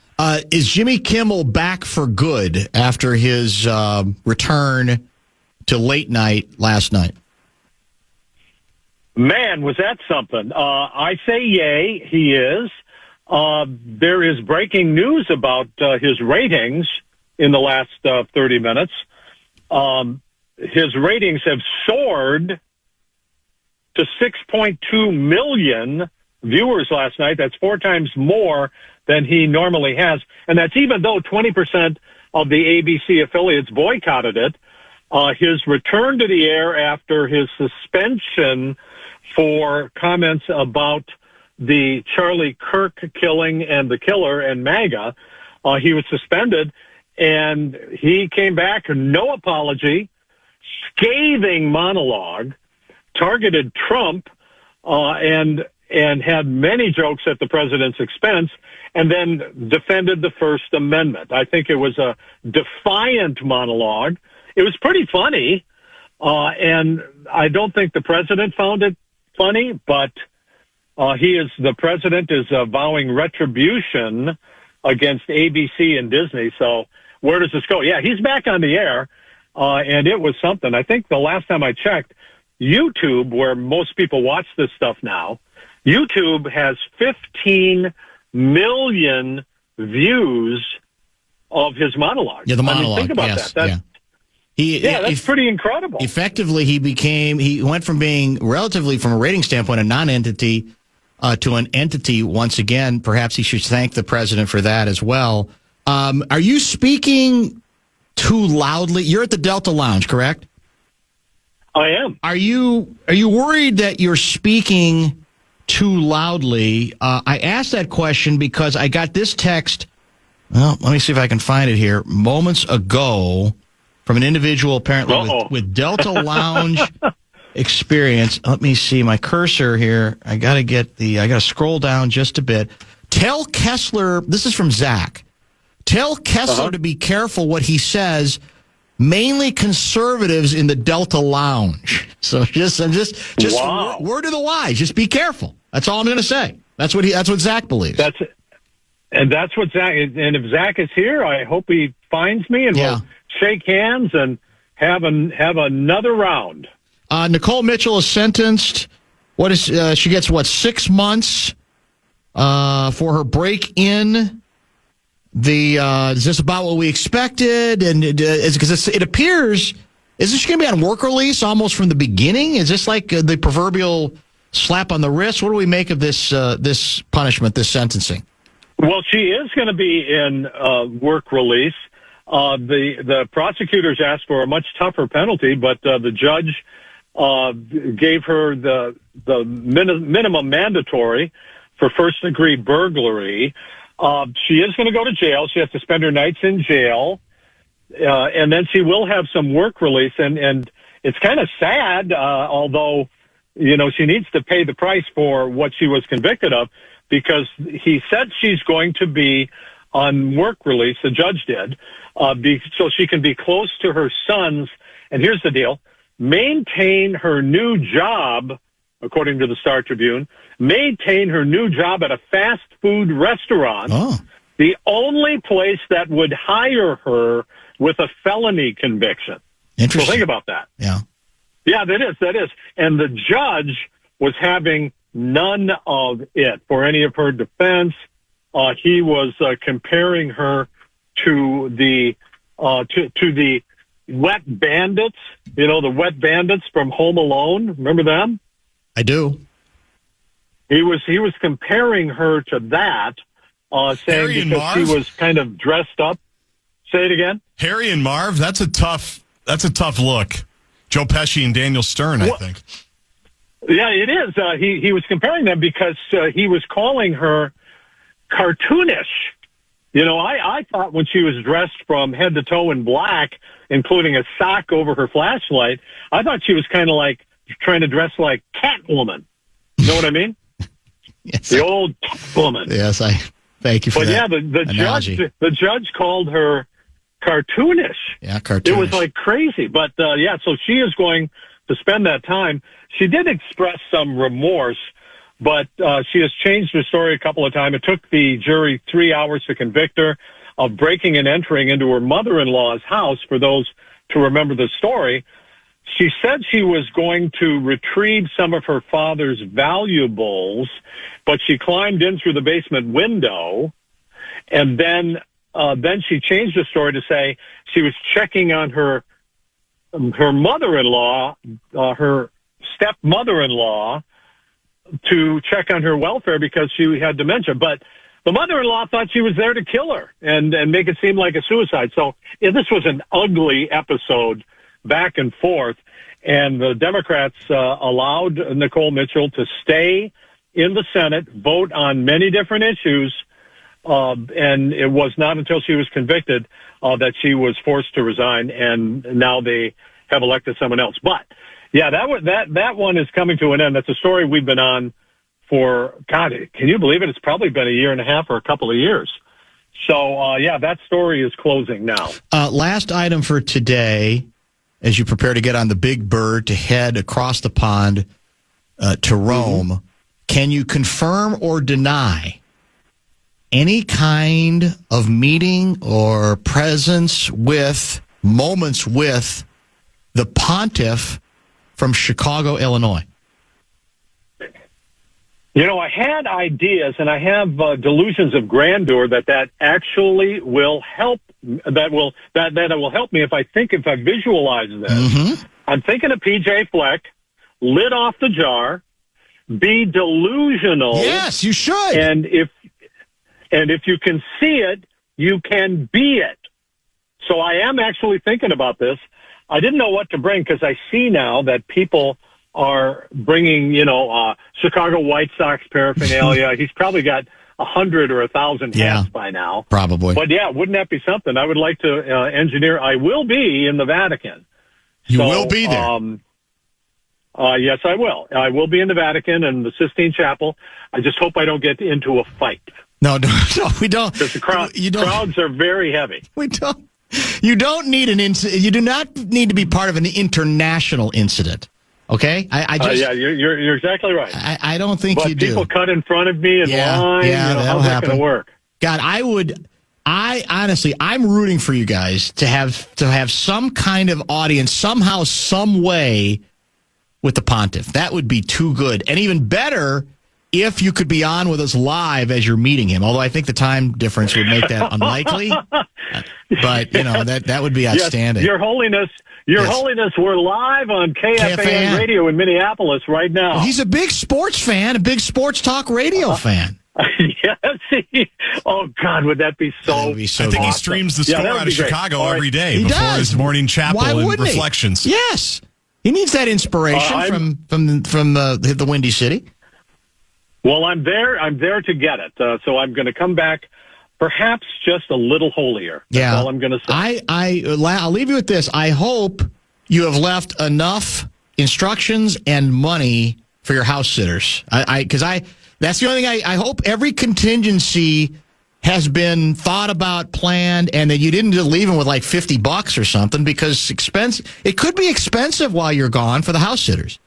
Is Jimmy Kimmel back for good after his return to late night last night? Man, was that something. I say yay, he is. There is breaking news about his ratings in the last 30 minutes. His ratings have soared to 6.2 million viewers last night. That's 4 times more than he normally has. And that's even though 20% of the ABC affiliates boycotted it. His return to the air after his suspension for comments about the Charlie Kirk killing and the killer and MAGA, he was suspended, and he came back, no apology, scathing monologue, targeted Trump, and had many jokes at the president's expense, and then defended the First Amendment. I think it was a defiant monologue. It was pretty funny, and I don't think the president found it funny, but the president is vowing retribution against ABC and Disney. So where does this go? Yeah, he's back on the air, and it was something. I think the last time I checked, YouTube, where most people watch this stuff now, YouTube has 15 million views of his monologue. Yeah, the monologue. Think about that. That's pretty incredible. Effectively, he went from being relatively, from a rating standpoint, a non-entity to an entity once again. Perhaps he should thank the president for that as well. Are you speaking too loudly? You're at the Delta Lounge, correct? I am. Are you worried that you're speaking too loudly? I asked that question because I got this text. Well, let me see if I can find it here. Moments ago from an individual apparently with Delta Lounge experience. Let me see my cursor here. I got to scroll down just a bit. Tell Kessler, this is from Zach. Tell Kessler to be careful what he says. Mainly conservatives in the Delta Lounge. So just wow. Word of the wise. Just be careful. That's all I'm going to say. That's what Zach believes. That's what Zach. And if Zach is here, I hope he finds me and we'll shake hands and have another round. Nicole Mitchell is sentenced. She gets 6 months for her break-in. Is this about what we expected? And because it appears, is this going to be on work release almost from the beginning? Is this like the proverbial slap on the wrist? What do we make of this punishment, this sentencing? Well, she is going to be in work release. The prosecutors asked for a much tougher penalty, but the judge gave her the minimum mandatory for first-degree burglary. She is going to go to jail. She has to spend her nights in jail, and then she will have some work release. And it's kind of sad, although, she needs to pay the price for what she was convicted of, because he said she's going to be on work release, the judge did, so she can be close to her sons. And here's the deal. Maintain her new job, according to the Star Tribune, maintain her new job at a fast food restaurant, the only place that would hire her with a felony conviction. Interesting. So think about that. Yeah. Yeah, that is. And the judge was having none of it for any of her defense. He was comparing her to the wet bandits, the wet bandits from Home Alone. Remember them? I do. He was comparing her to that, saying Harry and because Marv? she was kind of dressed up. Say it again. Harry and Marv, that's a tough look. Joe Pesci and Daniel Stern, I think. Yeah, it is. He was comparing them because he was calling her cartoonish. I thought when she was dressed from head to toe in black, including a sock over her flashlight, I thought she was kind of like trying to dress like Catwoman. You know what I mean? Yes. The old woman. Yes, I thank you for that. But the judge called her cartoonish. Yeah, cartoonish. It was like crazy. But so she is going to spend that time. She did express some remorse, but she has changed her story a couple of times. It took the jury 3 hours to convict her of breaking and entering into her mother-in-law's house. For those to remember the story, she said she was going to retrieve some of her father's valuables, but she climbed in through the basement window, and then she changed the story to say she was checking on her mother-in-law, her stepmother-in-law, to check on her welfare because she had dementia. But the mother-in-law thought she was there to kill her and make it seem like a suicide. So this was an ugly episode back and forth. And the Democrats allowed Nicole Mitchell to stay in the Senate, vote on many different issues, and it was not until she was convicted that she was forced to resign, and now they have elected someone else. But yeah, that one is coming to an end. That's a story we've been on for, God, can you believe it? It's probably been a year and a half or a couple of years. So that story is closing now. Last item for today, as you prepare to get on the Big Bird to head across the pond to Rome, can you confirm or deny any kind of meeting or presence with, moments with, the pontiff from Chicago, Illinois? I had ideas, and I have delusions of grandeur that actually will help. That will help me if I visualize this. Mm-hmm. I'm thinking of PJ Fleck, lid off the jar, be delusional. Yes, you should. And if you can see it, you can be it. So I am actually thinking about this. I didn't know what to bring because I see now that people are bringing, Chicago White Sox paraphernalia. He's probably got 100 or 1,000 hats by now. Probably. But yeah, wouldn't that be something? I would like to engineer. I will be in the Vatican. You will be there. Yes, I will. I will be in the Vatican and the Sistine Chapel. I just hope I don't get into a fight. No, we don't. Because the crowds are very heavy. We don't. You don't need you do not need to be part of an international incident. Okay, yeah, you're exactly right. I don't think you do. But people cut in front of me in line. Yeah, how's that going to work? God, I'm rooting for you guys to have some kind of audience somehow, some way with the pontiff. That would be too good, and even better if you could be on with us live as you're meeting him. Although I think the time difference would make that unlikely. But that would be outstanding. Yes, Your Holiness, we're live on KFAN radio in Minneapolis right now. Well, he's a big sports fan, a big sports talk radio fan. Yes. Oh, God, would that be so I think he streams the score out of Chicago every day before his morning chapel and reflections. Yes. He needs that inspiration from the Windy City. Well, I'm there to get it. So I'm going to come back perhaps just a little holier. That's all I'm going to say. I'll leave you with this. I hope you have left enough instructions and money for your house sitters. That's the only thing I hope every contingency has been thought about, planned, and that you didn't just leave them with like $50 or something, because it could be expensive while you're gone for the house sitters.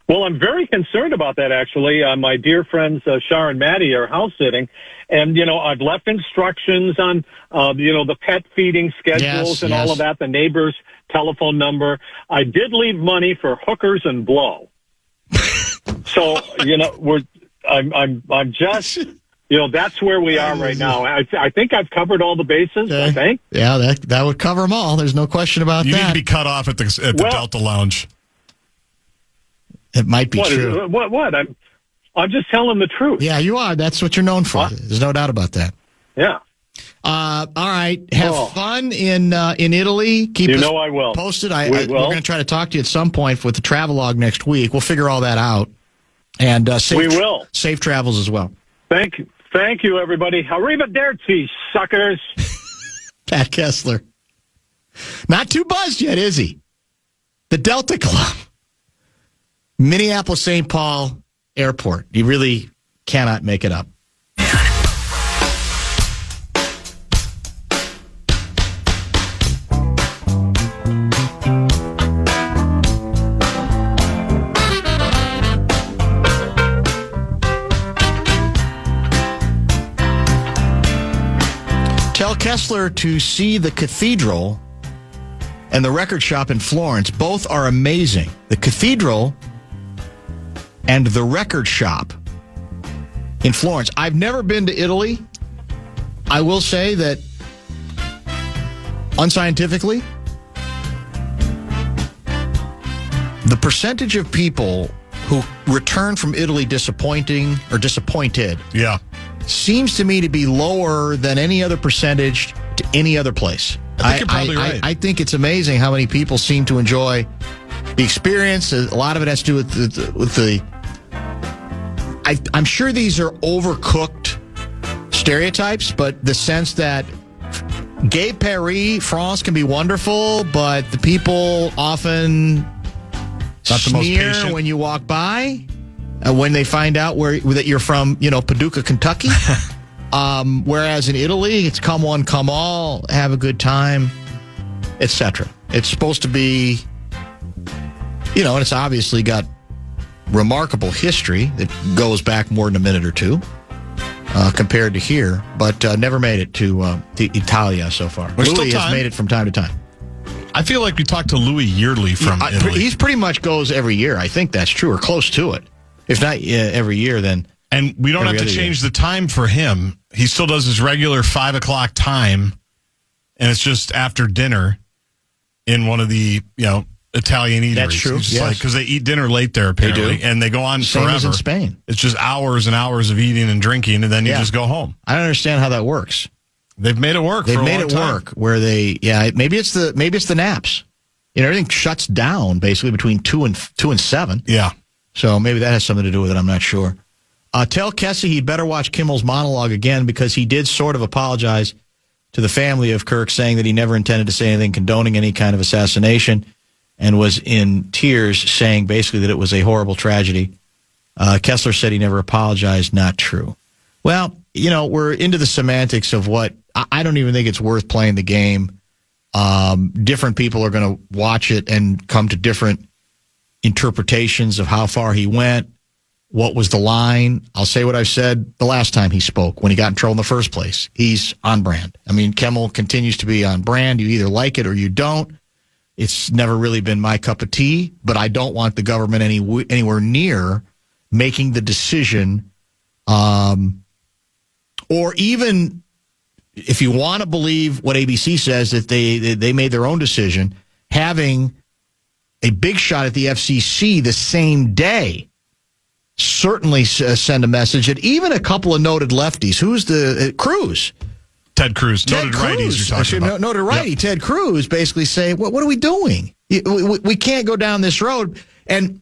Well, I'm very concerned about that, actually. My dear friends, Shar and Maddie, are house sitting. And, I've left instructions on, the pet feeding schedules and all of that, the neighbor's telephone number. I did leave money for hookers and blow. So, I'm just, that's where we are right now. I think I've covered all the bases, I think. Yeah, that would cover them all. There's no question about that. You need to be cut off at the Delta Lounge. It might be true. What? I'm just telling the truth. Yeah, you are. That's what you're known for. There's no doubt about that. Yeah. All right. Have fun in Italy. Keep us I will. Posted. We're going to try to talk to you at some point with the travelogue next week. We'll figure all that out. And safe travels as well. Thank you, everybody. Arrivederci, suckers. Pat Kessler. Not too buzzed yet, is he? The Delta Club. Minneapolis-St. Paul Airport. You really cannot make it up. Tell Kessler to see the cathedral and the record shop in Florence. Both are amazing. The cathedral and the record shop in Florence. I've never been to Italy. I will say that, unscientifically, the percentage of people who return from Italy disappointed seems to me to be lower than any other percentage to any other place. I think you're probably right. I think it's amazing how many people seem to enjoy the experience. A lot of it has to do with the I'm sure these are overcooked stereotypes, but the sense that Gay Paris, France can be wonderful, but the people often sneer when you walk by, when they find out that you're from, Paducah, Kentucky. Whereas in Italy, it's come one, come all, have a good time, etc. It's supposed to be, and it's obviously got remarkable history that goes back more than a minute or two compared to here, but never made it to Italia so far. Louis has made it from time to time. I feel like we talk to Louis yearly from Italy. He pretty much goes every year. I think that's true, or close to it. If not every year, then. And we don't have to change the time for him. He still does his regular 5 o'clock time, and it's just after dinner in one of the, Italian eateries. That's true. Yes. Because they eat dinner late there, apparently. They do. And they go on Same forever. As in Spain. It's just hours and hours of eating and drinking, and then you just go home. I don't understand how that works. They've made it work for a long time. They've made it work where maybe it's the naps. Everything shuts down basically between 2 and 7. Yeah. So maybe that has something to do with it. I'm not sure. Tell Kessy he'd better watch Kimmel's monologue again because he did sort of apologize to the family of Kirk, saying that he never intended to say anything condoning any kind of assassination and was in tears, saying basically that it was a horrible tragedy. Kessler said he never apologized. Not true. Well, we're into the semantics of what I don't even think it's worth playing the game. Different people are going to watch it and come to different interpretations of how far he went. What was the line? I'll say what I've said the last time he spoke when he got in trouble in the first place. He's on brand. I mean, Kimmel continues to be on brand. You either like it or you don't. It's never really been my cup of tea, but I don't want the government anywhere near making the decision, or even if you want to believe what ABC says, that they made their own decision, having a big shot at the FCC the same day certainly send a message that even a couple of noted lefties, who's the Cruz? Ted Cruz. Noted righties you're talking about. Noted righty. Yep. Ted Cruz basically say, what are we doing? We can't go down this road. And,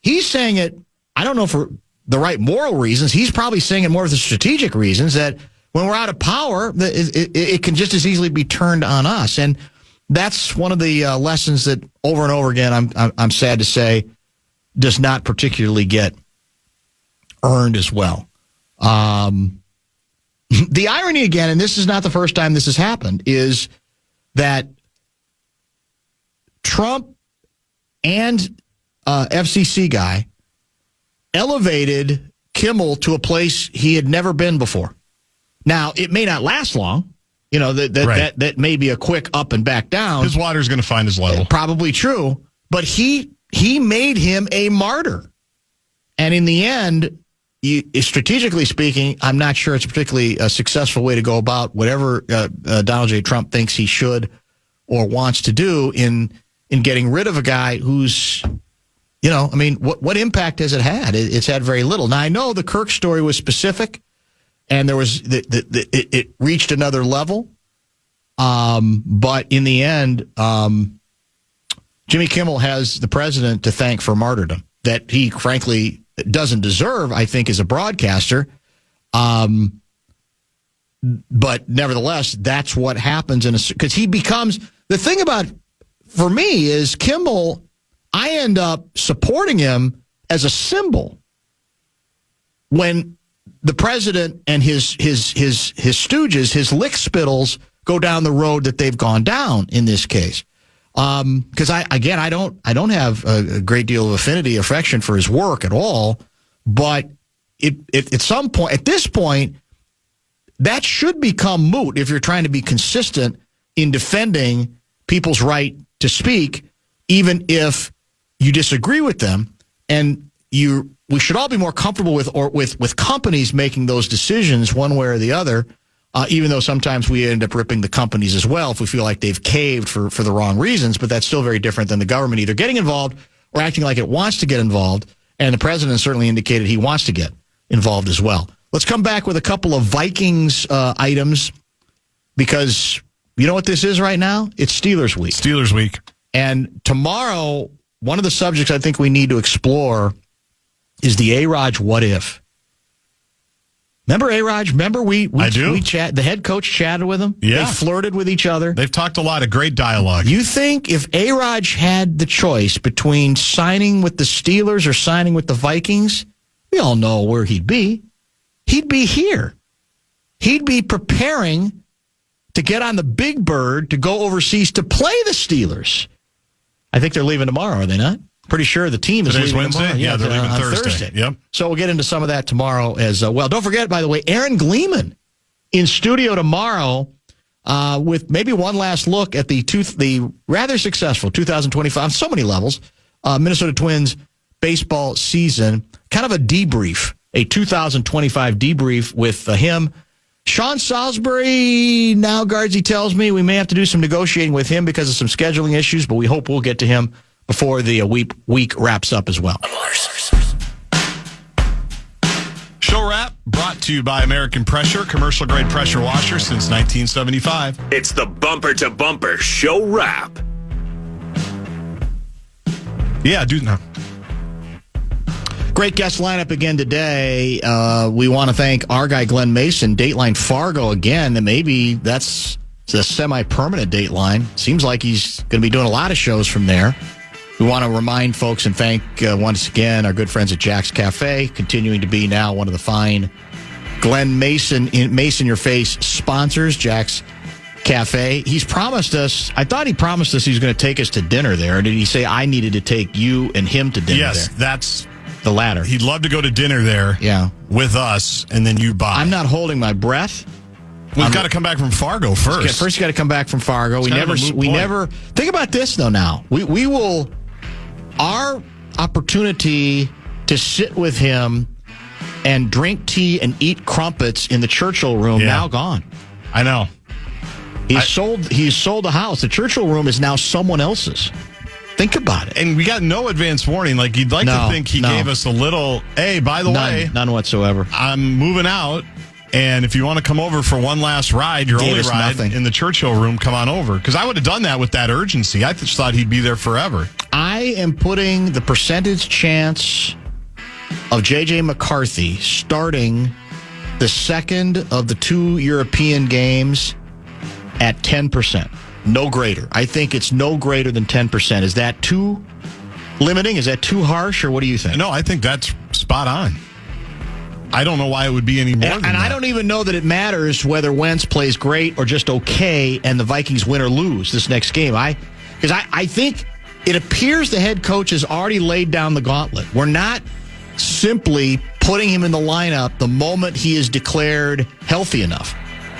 he's saying it, I don't know for the right moral reasons. He's probably saying it more for the strategic reasons that when we're out of power, it can just as easily be turned on us. And that's one of the lessons that over and over again, I'm sad to say, does not particularly get earned as well. The irony again, and this is not the first time this has happened, is that Trump and FCC guy elevated Kimmel to a place he had never been before. Now, it may not last long. That may be a quick up and back down. His water's going to find his level. Probably true. But he made him a martyr. And in the end, strategically speaking, I'm not sure it's a particularly successful way to go about whatever Donald J. Trump thinks he should or wants to do in getting rid of a guy who's, what impact has it had? It's had very little. Now, I know the Kirk story was specific, and there was it reached another level. But in the end, Jimmy Kimmel has the president to thank for martyrdom that he, frankly, doesn't deserve, I think, as a broadcaster. But nevertheless, that's what happens because he becomes the thing about, for me, is Kimmel, I end up supporting him as a symbol when the president and his stooges, his lick spittles, go down the road that they've gone down in this case. Because I don't have a great deal of affinity, affection for his work at all. But at some point, at this point, that should become moot if you're trying to be consistent in defending people's right to speak, even if you disagree with them. And we should all be more comfortable with companies making those decisions one way or the other. Even though sometimes we end up ripping the companies as well if we feel like they've caved for the wrong reasons, but that's still very different than the government either getting involved or acting like it wants to get involved, and the president certainly indicated he wants to get involved as well. Let's come back with a couple of Vikings items, because you know what this is right now? It's Steelers Week. Steelers Week. And tomorrow, one of the subjects I think we need to explore is the A-Raj what if. Remember A-Raj? Remember we chat. The head coach chatted with him. Yeah. They flirted with each other. They've talked a lot of great dialogue. You think if A-Raj had the choice between signing with the Steelers or signing with the Vikings, we all know where he'd be. He'd be here. He'd be preparing to get on the big bird to go overseas to play the Steelers. I think they're leaving tomorrow, are they not? Pretty sure the team is leaving Wednesday? tomorrow. Yeah, they're leaving on Thursday. Yep. So we'll get into some of that tomorrow as well. Don't forget, by the way, Aaron Gleeman in studio tomorrow with maybe one last look at the rather successful 2025, on so many levels, Minnesota Twins baseball season. Kind of a debrief, a 2025 debrief with him. Sean Salisbury, now Gaardsy tells me we may have to do some negotiating with him because of some scheduling issues, but we hope we'll get to him before the week wraps up as well. Show wrap brought to you by American Pressure, commercial-grade pressure washer since 1975. It's the bumper-to-bumper show wrap. Yeah, dude, no. Great guest lineup again today. We want to thank our guy Glenn Mason, Dateline Fargo again, and maybe that's a semi-permanent Dateline. Seems like he's going to be doing a lot of shows from there. We want to remind folks and thank once again our good friends at Jack's Cafe, continuing to be now one of the fine Glenn Mason Your Face sponsors, Jack's Cafe. He's promised us, I thought he promised us he was going to take us to dinner there. Did he say I needed to take you and him to dinner there? Yes, that's the latter. He'd love to go to dinner there with us, and then you buy. I'm not holding my breath. We've got to come back from Fargo first. First, you got to come back from Fargo. We never think about this though. Now we will. Our opportunity to sit with him and drink tea and eat crumpets in the Churchill Room now gone. I know. He's sold the house. The Churchill Room is now someone else's. Think about it. And we got no advance warning. Like, you'd like to think he gave us a little, hey, by the way. None whatsoever. I'm moving out, and if you want to come over for one last ride, your only ride in the Churchill Room, come on over. Because I would have done that with that urgency. I just thought he'd be there forever. I am putting the percentage chance of J.J. McCarthy starting the second of the 2 European games at 10%. No greater. I think it's no greater than 10%. Is that too limiting? Is that too harsh, or what do you think? No, I think that's spot on. I don't know why it would be any more than that. And I don't even know that it matters whether Wentz plays great or just okay and the Vikings win or lose this next game. Because I think it appears the head coach has already laid down the gauntlet. We're not simply putting him in the lineup the moment he is declared healthy enough.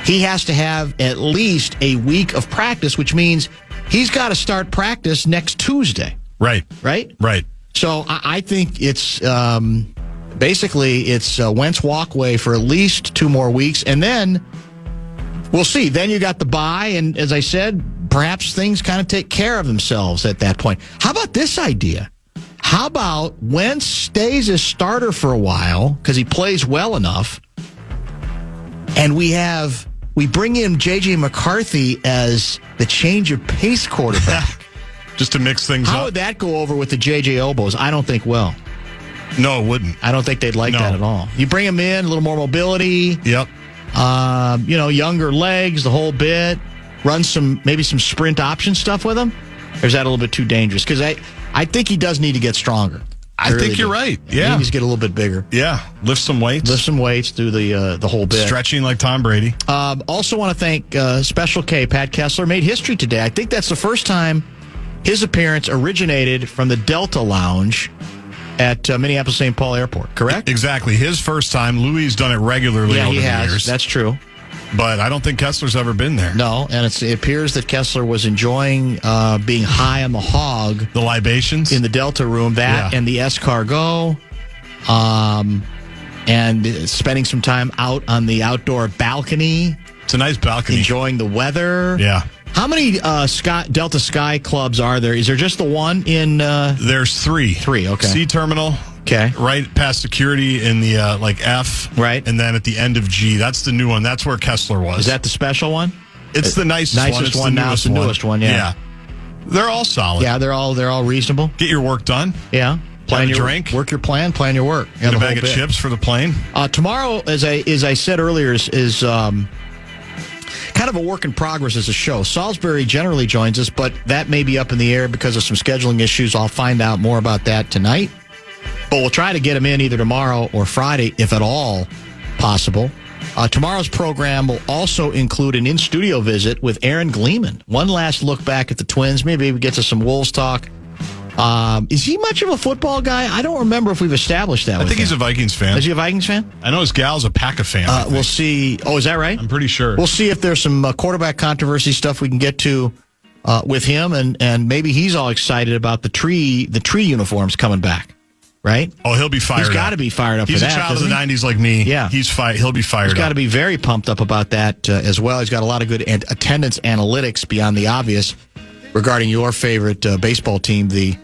He has to have at least a week of practice, which means he's got to start practice next Tuesday. Right. So I think it's basically it's Wentz walkway for at least 2 more weeks, and then we'll see. Then you got the bye, and as I said, perhaps things kind of take care of themselves at that point. How about this idea? How about Wentz stays as starter for a while because he plays well enough, and we bring in J.J. McCarthy as the change of pace quarterback. Just to mix things up. How would that go over with the J.J. Obos? I don't think well. No, it wouldn't. I don't think they'd like that at all. You bring him in, a little more mobility. Yep. Younger legs, the whole bit. Run maybe some sprint option stuff with him. Or is that a little bit too dangerous? Because I think he does need to get stronger. I think you're right. Yeah. He needs to get a little bit bigger. Yeah. Lift some weights through the whole bit. Stretching like Tom Brady. Also want to thank Special K, Pat Kessler, made history today. I think that's the first time his appearance originated from the Delta Lounge at Minneapolis St. Paul Airport, correct? Exactly. His first time. Louis done it regularly over the years. That's true. But I don't think Kessler's ever been there. No, and it appears that Kessler was enjoying being high on the hog. The libations? In the Delta room, and the escargot, and spending some time out on the outdoor balcony. It's a nice balcony. Enjoying the weather. Yeah. How many Delta Sky clubs are there? Is there just the one in... There's 3. 3, okay. C terminal. Okay. Right past security in the F. Right. And then at the end of G. That's the new one. That's where Kessler was. Is that the special one? It's the nicest one. It's one now. It's the newest one, yeah. They're all solid. Yeah, they're all reasonable. Get your work done. Yeah. Plan your drink. Work your plan. Plan your work. Get a bag of chips for the plane. Tomorrow, as I said earlier, is kind of a work in progress as a show. Salisbury generally joins us, but that may be up in the air because of some scheduling issues. I'll find out more about that tonight. But we'll try to get him in either tomorrow or Friday, if at all possible. Tomorrow's program will also include an in-studio visit with Aaron Gleeman. One last look back at the Twins. Maybe we get to some Wolves talk. Is he much of a football guy? I don't remember if we've established that. I think he's a Vikings fan. Is he a Vikings fan? I know his gal's a Packer fan. We'll see. Oh, is that right? I'm pretty sure. We'll see if there's some quarterback controversy stuff we can get to with him, and maybe he's all excited about the tree uniforms coming back. Right? Oh, he'll be fired up. He's got to be fired up for that. He's a child of the 90s like me. Yeah. He'll be fired up. He's got to be very pumped up about that as well. He's got a lot of good attendance analytics beyond the obvious regarding your favorite baseball team, the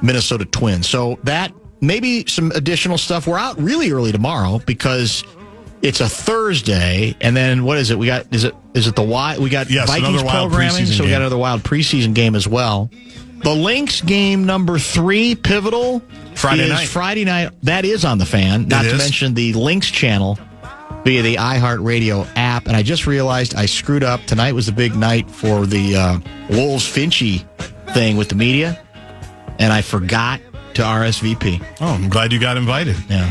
Minnesota Twins. So that, maybe some additional stuff. We're out really early tomorrow because it's a Thursday, and then what is it? We got, is it the Wild? We got Vikings programming, so we got another Wild preseason game as well. The Lynx game number 3, pivotal, Friday night. Friday night. That is on the Fan. Not to mention the Lynx channel via the iHeartRadio app. And I just realized I screwed up. Tonight was the big night for the Wolves-Finchy thing with the media, and I forgot to RSVP. Oh, I'm glad you got invited. Yeah.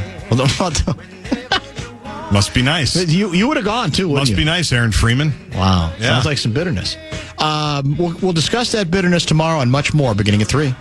Must be nice. You would have gone, too, wouldn't you? Must be nice, Aaron Freeman. Wow. Yeah. Sounds like some bitterness. We'll discuss that bitterness tomorrow and much more beginning at 3.